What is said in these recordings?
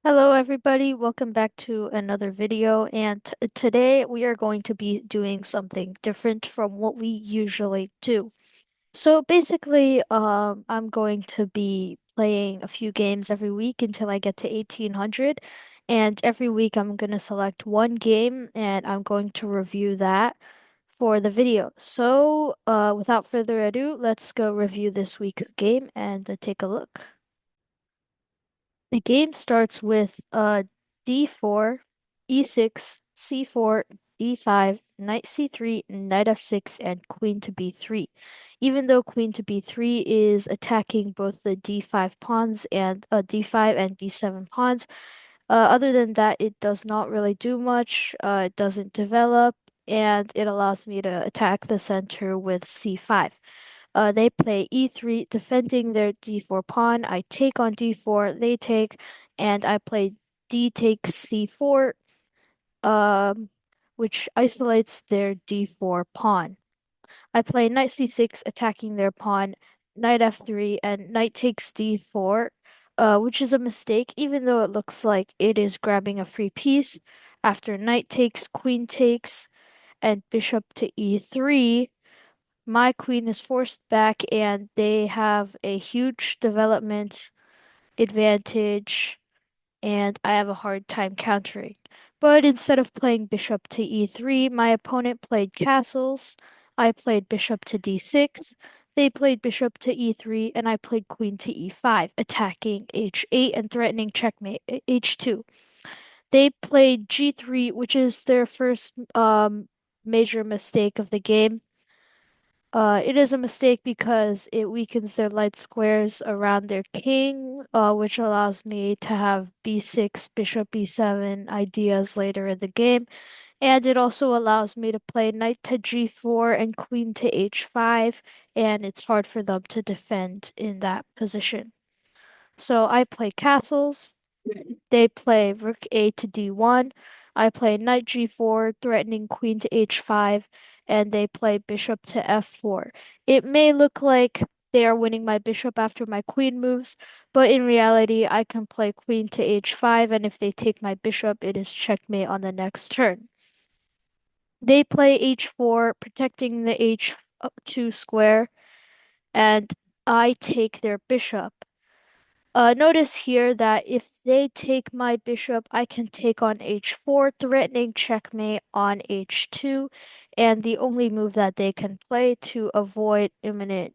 Hello everybody, welcome back to another video and today we are going to be doing something different from what we usually do. So basically, I'm going to be playing a few games every week until I get to 1800, and every week I'm going to select one game and I'm going to review that for the video. So without further ado, let's go review this week's game and take a look. The game starts with d4, e6, c4, d5, knight c3, knight f6, and queen to b3. Even though queen to b3 is attacking both the d5 pawns and d5 and b7 pawns, other than that, it does not really do much. It doesn't develop, and it allows me to attack the center with c5. They play e3, defending their d4 pawn. I take on d4, they take, and I play d takes c4, um, which isolates their d4 pawn. I play knight c6, attacking their pawn, knight f3, and knight takes d4, which is a mistake, even though it looks like it is grabbing a free piece. After knight takes, queen takes, and bishop to e3, my queen is forced back, and they have a huge development advantage, and I have a hard time countering. But instead of playing bishop to e3, my opponent played castles. I played bishop to d6. They played bishop to e3, and I played queen to e5, attacking h8 and threatening checkmate h2. They played g3, which is their first major mistake of the game. It is a mistake because it weakens their light squares around their king, which allows me to have b6, bishop b7 ideas later in the game. And it also allows me to play knight to g4 and queen to h5, and it's hard for them to defend in that position. So I play castles. They play rook a to d1. I play knight g4, threatening queen to h5, and they play bishop to f4. It may look like they are winning my bishop after my queen moves, but in reality, I can play queen to h5, and if they take my bishop, it is checkmate on the next turn. They play h4, protecting the h2 square, and I take their bishop. Notice here that if they take my bishop, I can take on h4, threatening checkmate on h2, and the only move that they can play to avoid imminent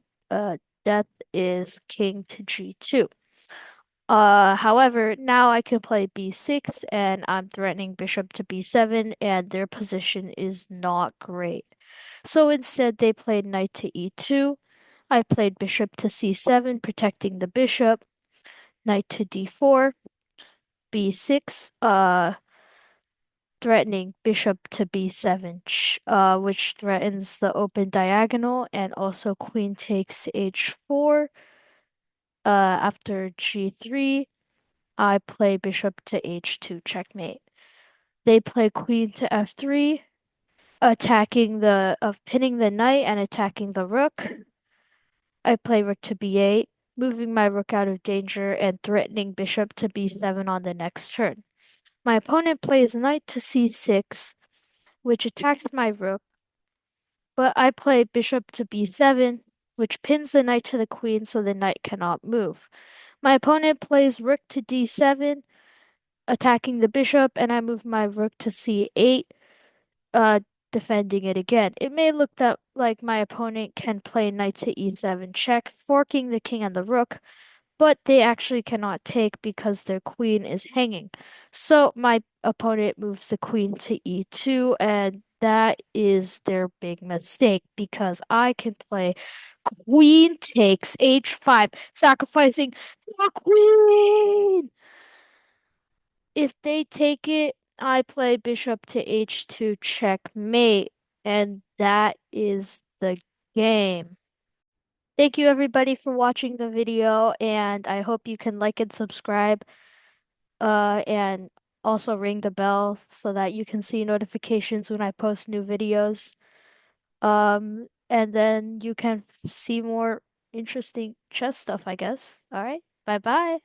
death is king to g2. However, now I can play b6, and I'm threatening bishop to b7, and their position is not great. So instead, they played knight to e2. I played bishop to c7, protecting the bishop, knight to d4, b6, threatening bishop to b7, which threatens the open diagonal, and also queen takes h4. After g3, I play bishop to h2, checkmate. They play queen to f3, attacking pinning the knight and attacking the rook. I play rook to b8, moving my rook out of danger and threatening bishop to b7 on the next turn. My opponent plays knight to c6, which attacks my rook, but I play bishop to b7, which pins the knight to the queen so the knight cannot move. My opponent plays rook to d7, attacking the bishop, and I move my rook to c8, uh, defending it again. It may look that like my opponent can play knight to e7 check, forking the king and the rook, but they actually cannot take because their queen is hanging. So my opponent moves the queen to e2, and that is their big mistake because I can play queen takes h5, sacrificing the queen. If they take it, I play bishop to h2 checkmate, and that is the game. Thank you everybody for watching the video, and I hope you can like and subscribe, and also ring the bell so that you can see notifications when I post new videos. And then you can see more interesting chess stuff, I guess. All right, bye bye.